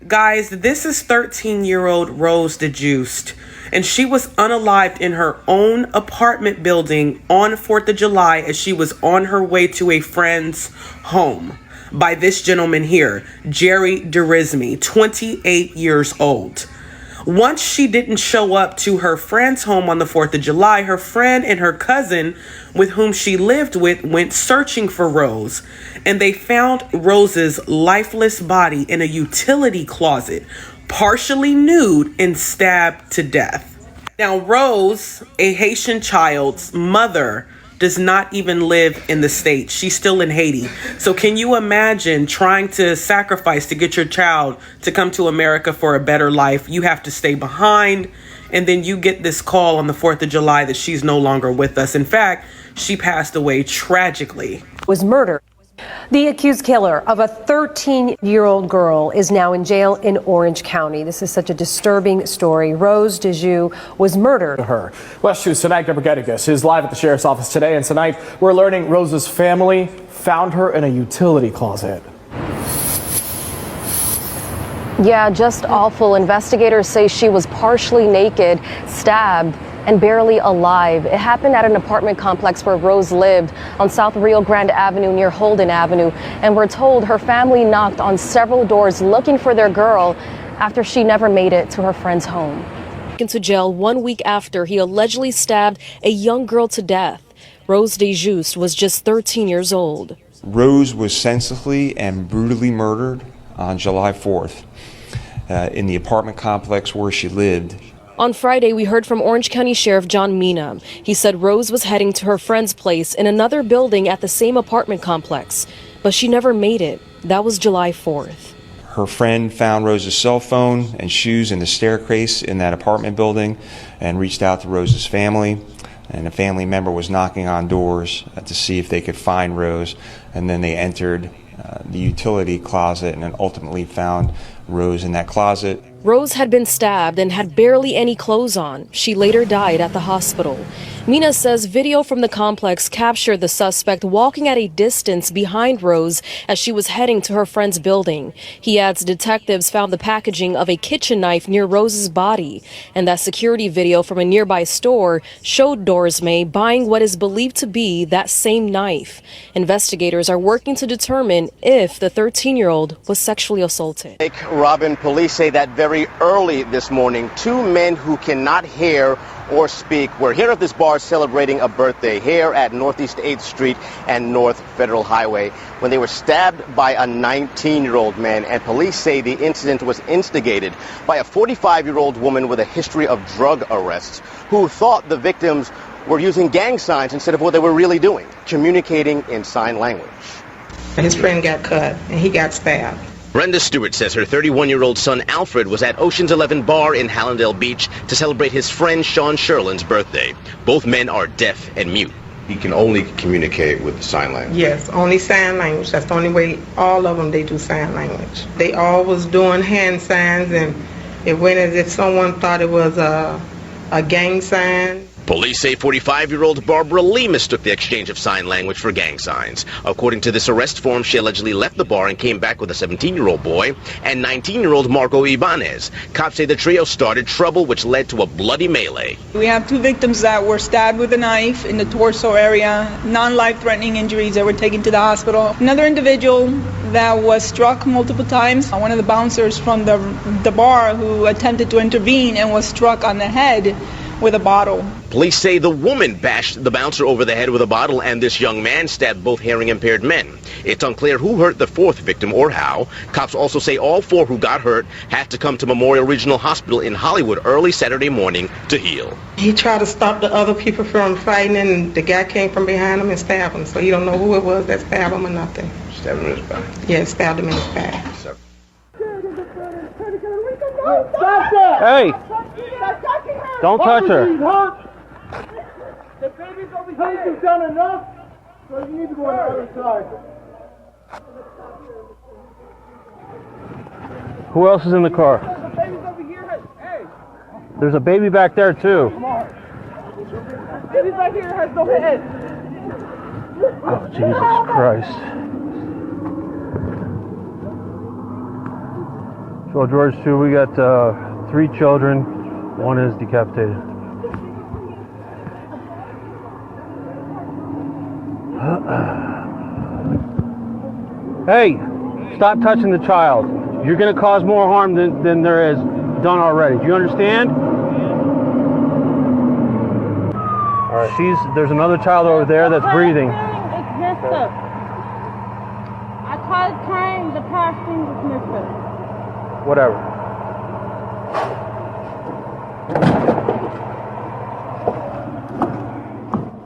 Guys, this is 13-year-old Rose Dieujuste, and she was unalived in her own apartment building on 4th of July as she was on her way to a friend's home by this gentleman here, Jerry Dieujuste, 28 years old. Once she didn't show up to her friend's home on the 4th of July, her friend and her cousin, with whom she lived with, went searching for Rose, and they found Rose's lifeless body in a utility closet, partially nude and stabbed to death. Now, Rose, a Haitian child's mother, does not even live in the States. She's still in Haiti. So can you imagine trying to sacrifice to get your child to come to America for a better life? You have to stay behind, and then you get this call on the 4th of July that she's no longer with us. In fact, she passed away tragically. Was murdered. The accused killer of a 13-year-old girl is now in jail in Orange County. This is such a disturbing story. Rose Dieujuste was murdered. West 2's tonight, Deborah is live at the sheriff's office today, and tonight we're learning Rose's family found her in a utility closet. Yeah, just awful. Investigators say she was partially naked, stabbed, and barely alive. It happened at an apartment complex where Rose lived on South Rio Grande Avenue near Holden Avenue, and we're told her family knocked on several doors looking for their girl after she never made it to her friend's home. Into jail 1 week after he allegedly stabbed a young girl to death. Rose Dieujuste was just 13 years old. Rose was senselessly and brutally murdered on July 4th in the apartment complex where she lived. On Friday, we heard from Orange County Sheriff John Mina. He said Rose was heading to her friend's place in another building at the same apartment complex, but she never made it. That was July 4th. Her friend found Rose's cell phone and shoes in the staircase in that apartment building and reached out to Rose's family. And a family member was knocking on doors to see if they could find Rose. And then they entered the utility closet and then ultimately found Rose in that closet. Rose had been stabbed and had barely any clothes on. She later died at the hospital. Mina says video from the complex captured the suspect walking at a distance behind Rose as she was heading to her friend's building. He adds detectives found the packaging of a kitchen knife near Rose's body, and that security video from a nearby store showed Dieujuste buying what is believed to be that same knife. Investigators are working to determine if the 13-year-old was sexually assaulted. Robin, police say that very early this morning, two men who cannot hear or speak were here at this bar celebrating a birthday here at Northeast 8th Street and North Federal Highway when they were stabbed by a 19-year-old man, and police say the incident was instigated by a 45-year-old woman with a history of drug arrests who thought the victims were using gang signs instead of what they were really doing, communicating in sign language. His friend got cut and he got stabbed. Brenda Stewart says her 31-year-old son Alfred was at Ocean's 11 Bar in Hallandale Beach to celebrate his friend Sean Sherlin's birthday. Both men are deaf and mute. He can only communicate with sign language. Yes, only sign language. That's the only way. All of them, they do sign language. They all was doing hand signs, and it went as if someone thought it was a gang sign. Police say 45-year-old Barbara Lee mistook the exchange of sign language for gang signs. According to this arrest form, she allegedly left the bar and came back with a 17-year-old boy and 19-year-old Marco Ibanez. Cops say the trio started trouble, which led to a bloody melee. We have two victims that were stabbed with a knife in the torso area, non-life-threatening injuries that were taken to the hospital. Another individual that was struck multiple times. One of the bouncers from the bar who attempted to intervene and was struck on the head with a bottle. Police say the woman bashed the bouncer over the head with a bottle, and this young man stabbed both hearing-impaired men. It's unclear who hurt the fourth victim or how. Cops also say all four who got hurt had to come to Memorial Regional Hospital in Hollywood early Saturday morning to heal. He tried to stop the other people from fighting, and the guy came from behind him and stabbed him. So you don't know who it was that stabbed him or nothing. Stabbed him in his back. Yeah, stabbed him in his back. Stop that! Hey! Don't touch her. The baby's over here. You've done enough, so you need to go on the other side. Who else is in the car? The baby's over here. Hey. There's a baby back there too. Come on. The baby's right here has no head. Oh, Jesus Christ. So George, too, we got 3 children. 1 is decapitated. Hey, stop touching the child. You're going to cause more harm than there is done already. Do you understand? All right. There's another child over there that's breathing. I tried trying the passing with Mister. Whatever.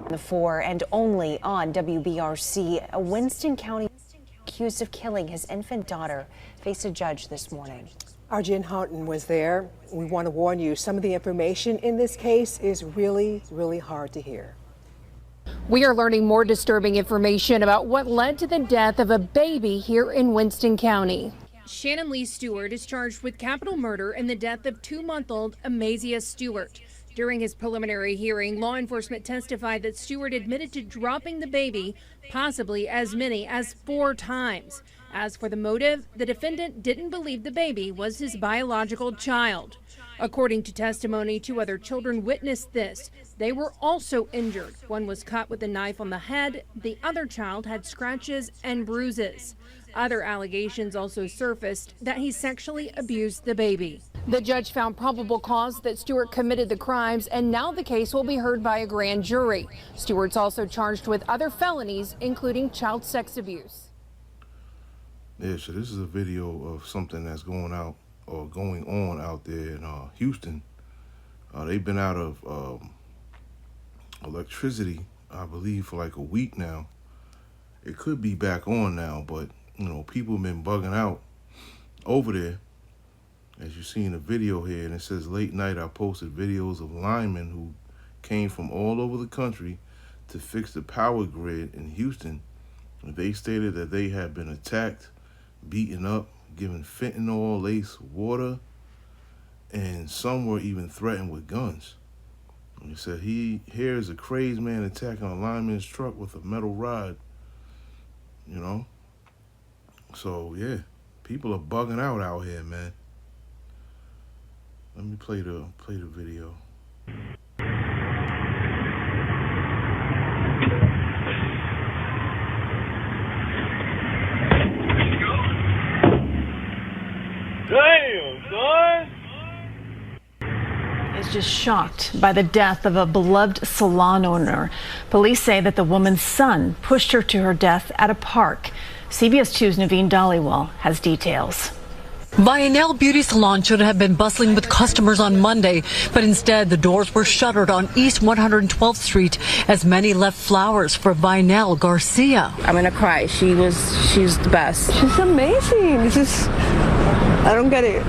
The 4 and only on WBRC, a Winston County accused of killing his infant daughter faced a judge this morning. Our Jen Houghton was there. We want to warn you, some of the information in this case is really, really hard to hear. We are learning more disturbing information about what led to the death of a baby here in Winston County. Shannon Lee Stewart is charged with capital murder in the death of 2-month-old Amazia Stewart. During his preliminary hearing, law enforcement testified that Stewart admitted to dropping the baby possibly as many as 4 times. As for the motive, the defendant didn't believe the baby was his biological child. According to testimony, 2 other children witnessed this. They were also injured. One was cut with a knife on the head. The other child had scratches and bruises. Other allegations also surfaced that he sexually abused the baby. The judge found probable cause that Stewart committed the crimes, and now the case will be heard by a grand jury. Stewart's also charged with other felonies, including child sex abuse. Yeah, so this is a video of something that's going on out there in Houston. They've been out of electricity, I believe, for like a week now. It could be back on now, but you know, people have been bugging out over there. As you see in the video here, and it says late night I posted videos of linemen who came from all over the country to fix the power grid in Houston. They stated that they had been attacked, beaten up, given fentanyl-laced water, and some were even threatened with guns. And he said here is a crazed man attacking a lineman's truck with a metal rod. You know? So yeah, people are bugging out here, man. Let me play the video. Damn, son! Is just shocked by the death of a beloved salon owner. Police say that the woman's son pushed her to her death at a park. CBS 2's Naveen Dhaliwal has details. Vianelle Beauty Salon should have been bustling with customers on Monday, but instead the doors were shuttered on East 112th Street as many left flowers for Vianelle Garcia. I'm gonna cry. She's the best. She's amazing. I don't get it.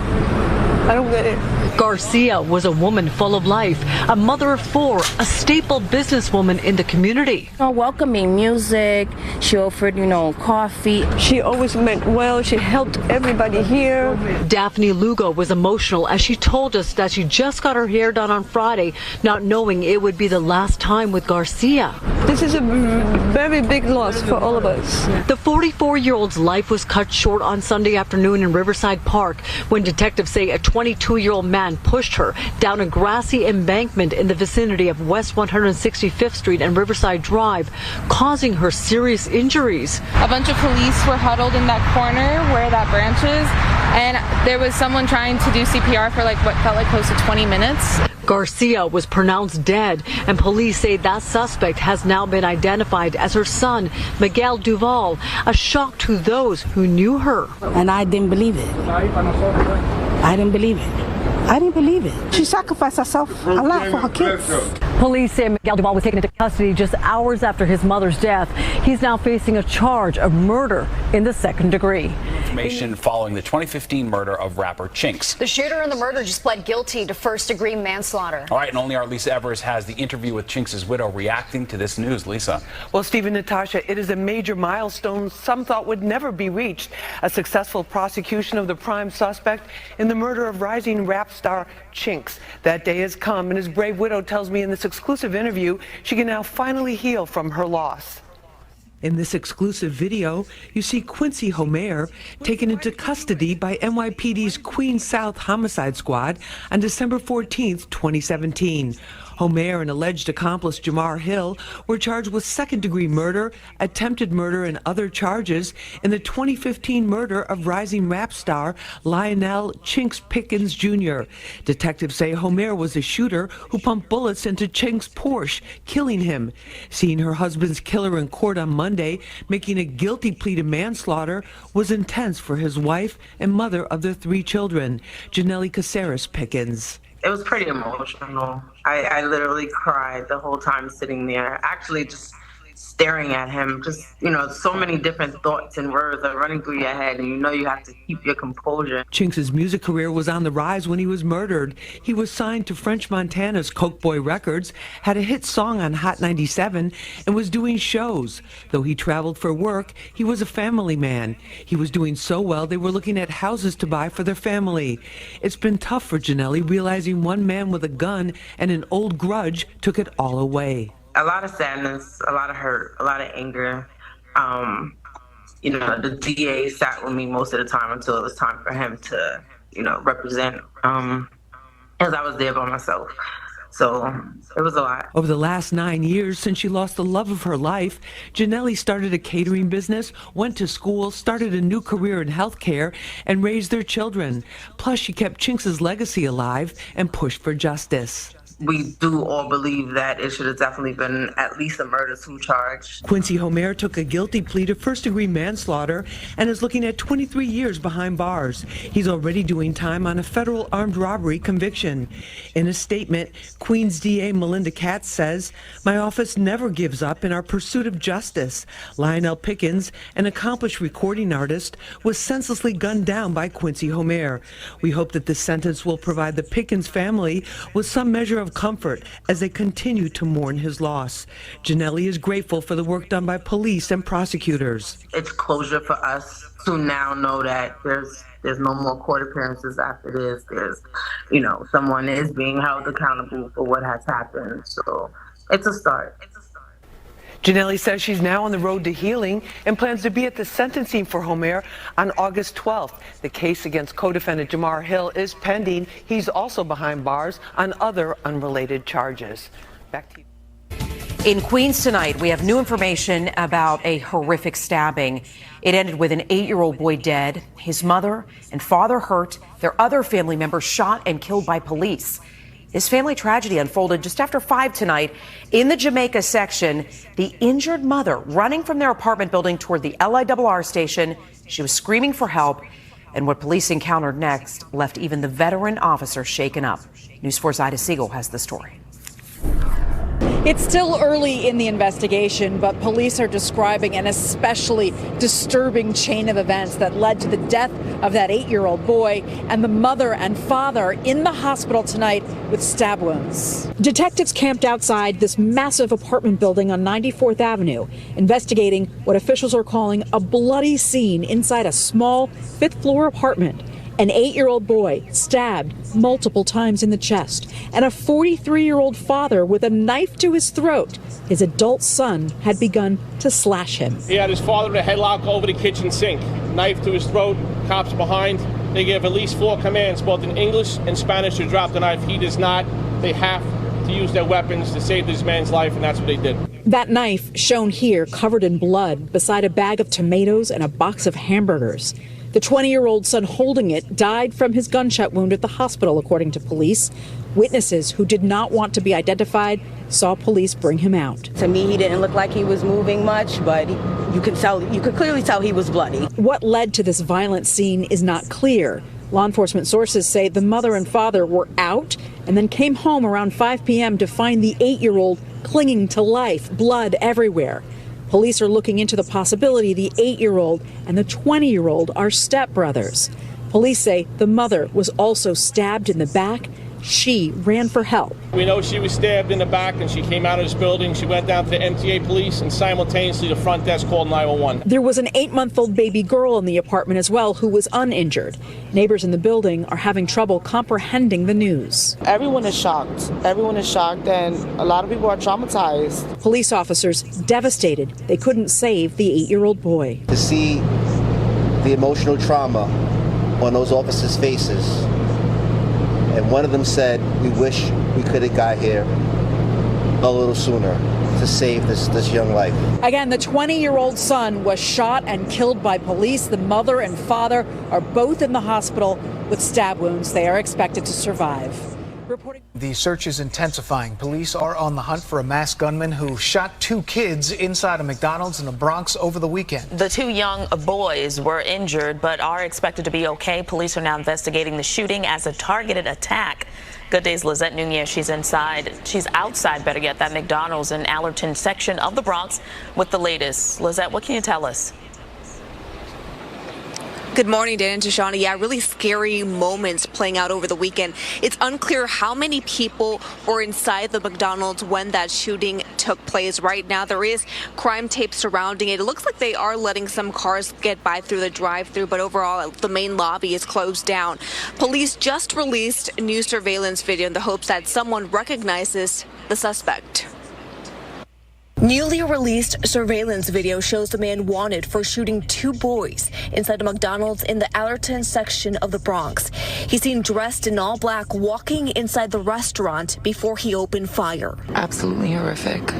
Garcia was a woman full of life, a mother of 4, a staple businesswoman in the community. Welcoming music, she offered, coffee. She always meant well, she helped everybody here. Daphne Lugo was emotional as she told us that she just got her hair done on Friday, not knowing it would be the last time with Garcia. This is a very big loss for all of us. The 44-year-old's life was cut short on Sunday afternoon in Riverside Park when detectives say a 22-year-old man pushed her down a grassy embankment in the vicinity of West 165th Street and Riverside Drive, causing her serious injuries. A bunch of police were huddled in that corner where that branch is, and there was someone trying to do CPR for what felt like close to 20 minutes. Garcia was pronounced dead, and police say that suspect has now been identified as her son, Miguel Duval, a shock to those who knew her. And I didn't believe it. I didn't believe it. She sacrificed herself a lot for her kids. Police say Miguel Duval was taken into custody just hours after his mother's death. He's now facing a charge of murder in the 2nd degree. Information following the 2015 murder of rapper Chinx. The shooter in the murder just pled guilty to first-degree manslaughter. All right, and only our Lisa Evers has the interview with Chinx's widow reacting to this news. Lisa. Well, Steve and Natasha, it is a major milestone some thought would never be reached. A successful prosecution of the prime suspect in the murder of rising rap star Chinx. That day has come, and his brave widow tells me in this exclusive interview she can now finally heal from her loss. In this exclusive video, you see Quincy Homer taken into custody by NYPD's Queens South Homicide Squad on December 14, 2017. Homer and alleged accomplice Jamar Hill were charged with second-degree murder, attempted murder, and other charges in the 2015 murder of rising rap star Lionel Chinx Pickens Jr. Detectives say Homer was the shooter who pumped bullets into Chinx' Porsche, killing him. Seeing her husband's killer in court on Monday, making a guilty plea to manslaughter, was intense for his wife and mother of their 3 children. Janelle Caceres Pickens. It was pretty emotional. I literally cried the whole time sitting there, actually just staring at him. Just, so many different thoughts and words are running through your head, and you have to keep your composure. Chinx's music career was on the rise when he was murdered. He was signed to French Montana's Coke Boy Records, had a hit song on Hot 97, and was doing shows. Though he traveled for work, he was a family man. He was doing so well they were looking at houses to buy for their family. It's been tough for Janelle, realizing one man with a gun and an old grudge took it all away. A lot of sadness, a lot of hurt, a lot of anger. The DA sat with me most of the time until it was time for him to, represent, as I was there by myself. So it was a lot. Over the last 9 years since she lost the love of her life, Janelle started a catering business, went to school, started a new career in healthcare, and raised their children. Plus, she kept Chinx's legacy alive and pushed for justice. We do all believe that it should have definitely been at least a murder-2 charge. Quincy Homer took a guilty plea to first-degree manslaughter and is looking at 23 years behind bars. He's already doing time on a federal armed robbery conviction. In a statement, Queens DA Melinda Katz says, "My office never gives up in our pursuit of justice. Lionel Pickens, an accomplished recording artist, was senselessly gunned down by Quincy Homer. We hope that this sentence will provide the Pickens family with some measure of comfort as they continue to mourn his loss." Janelle is grateful for the work done by police and prosecutors. It's closure for us to now know that there's no more court appearances after this. There's, someone is being held accountable for what has happened. So it's a start. Janelle says she's now on the road to healing and plans to be at the sentencing for Homer on August 12th. The case against co-defendant Jamar Hill is pending. He's also behind bars on other unrelated charges. Back to you. In Queens tonight, we have new information about a horrific stabbing. It ended with an 8-year-old boy dead, his mother and father hurt, their other family members shot and killed by police. This family tragedy unfolded just after 5 tonight in the Jamaica section. The injured mother running from their apartment building toward the LIRR station. She was screaming for help, and what police encountered next left even the veteran officer shaken up. News 4's Ida Siegel has the story. It's still early in the investigation, but police are describing an especially disturbing chain of events that led to the death of that 8-year-old boy and the mother and father in the hospital tonight with stab wounds. Detectives camped outside this massive apartment building on 94th Avenue, investigating what officials are calling a bloody scene inside a small 5th-floor apartment. An 8-year-old boy stabbed multiple times in the chest, and a 43-year-old father with a knife to his throat. His adult son had begun to slash him. He had his father in a headlock over the kitchen sink, knife to his throat, cops behind. They gave at least 4 commands, both in English and Spanish, to drop the knife. He does not. They have to use their weapons to save this man's life, and that's what they did. That knife, shown here, covered in blood, beside a bag of tomatoes and a box of hamburgers. The 20-year-old son holding it died from his gunshot wound at the hospital, according to police. Witnesses who did not want to be identified saw police bring him out. To me, he didn't look like he was moving much, but you could clearly tell he was bloody. What led to this violent scene is not clear. Law enforcement sources say the mother and father were out and then came home around 5 p.m. to find the 8-year-old clinging to life, blood everywhere. Police are looking into the possibility the 8-year-old and the 20-year-old are stepbrothers. Police say the mother was also stabbed in the back. she ran for help. We know she was stabbed in the back and she came out of this building. She went down to the MTA police and simultaneously the front desk called 911. There was an 8-month-old baby girl in the apartment as well who was uninjured. Neighbors in the building are having trouble comprehending the news. Everyone is shocked. Everyone is shocked, and a lot of people are traumatized. Police officers devastated they couldn't save the 8-year-old boy. To see the emotional trauma on those officers' faces, and one of them said, "We wish we could have got here a little sooner to save this young life." Again, the 20-year-old son was shot and killed by police. The mother and father are both in the hospital with stab wounds. They are expected to survive. The search is intensifying. Police are on the hunt for a masked gunman who shot 2 kids inside a McDonald's in the Bronx over the weekend. The 2 young boys were injured but are expected to be okay. Police are now investigating the shooting as a targeted attack. Good Day's Lizette Nunez. She's outside, better yet, that McDonald's in Allerton section of the Bronx with the latest. Lizette, what can you tell us? Good morning, Dan and Tashana. Yeah, really scary moments playing out over the weekend. It's unclear how many people were inside the McDonald's when that shooting took place. Right now, there is crime tape surrounding it. It looks like they are letting some cars get by through the drive-thru, but overall, the main lobby is closed down. Police just released new surveillance video in the hopes that someone recognizes the suspect. Newly released surveillance video shows the man wanted for shooting 2 boys inside a McDonald's in the Allerton section of the Bronx. He's seen dressed in all black walking inside the restaurant before he opened fire. Absolutely horrific.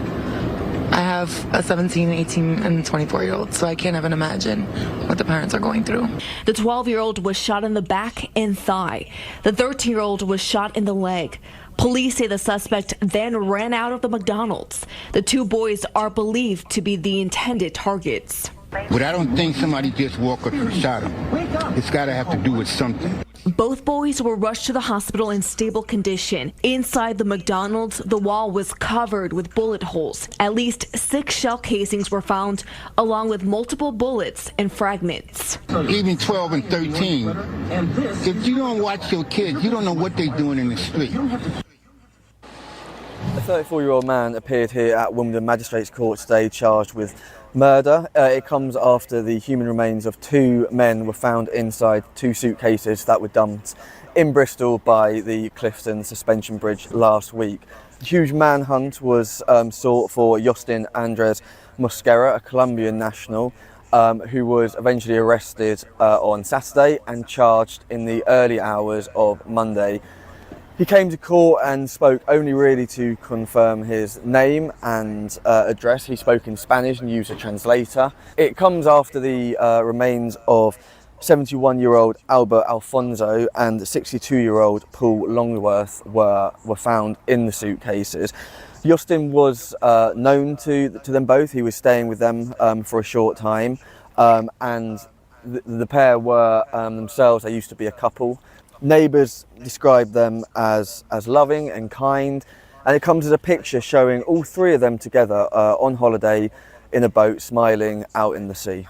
I have a 17, 18, and 24-year-old, so I can't even imagine what the parents are going through. The 12-year-old was shot in the back and thigh. The 13-year-old was shot in the leg. Police say the suspect then ran out of the McDonald's. The 2 boys are believed to be the intended targets. But I don't think somebody just walked up and shot him. It's got to have to do with something. Both boys were rushed to the hospital in stable condition. Inside the McDonald's, the wall was covered with bullet holes. At least 6 shell casings were found, along with multiple bullets and fragments. Even 12 and 13, if you don't watch your kids, you don't know what they're doing in the street. A 34-year-old man appeared here at Wimbledon Magistrates Court today charged with murder. It comes after the human remains of 2 men were found inside 2 suitcases that were dumped in Bristol by the Clifton Suspension Bridge last week. A huge manhunt was sought for Justin Andres Mosquera, a Colombian national, who was eventually arrested on Saturday and charged in the early hours of Monday. He came to court and spoke only really to confirm his name and address. He spoke in Spanish and used a translator. It comes after the remains of 71-year-old Albert Alfonso and 62-year-old Paul Longworth were found in the suitcases. Justin was known to them both. He was staying with them for a short time, and the pair were themselves, they used to be a couple. Neighbours described them as loving and kind, and it comes as a picture showing all 3 of them together on holiday in a boat smiling out in the sea.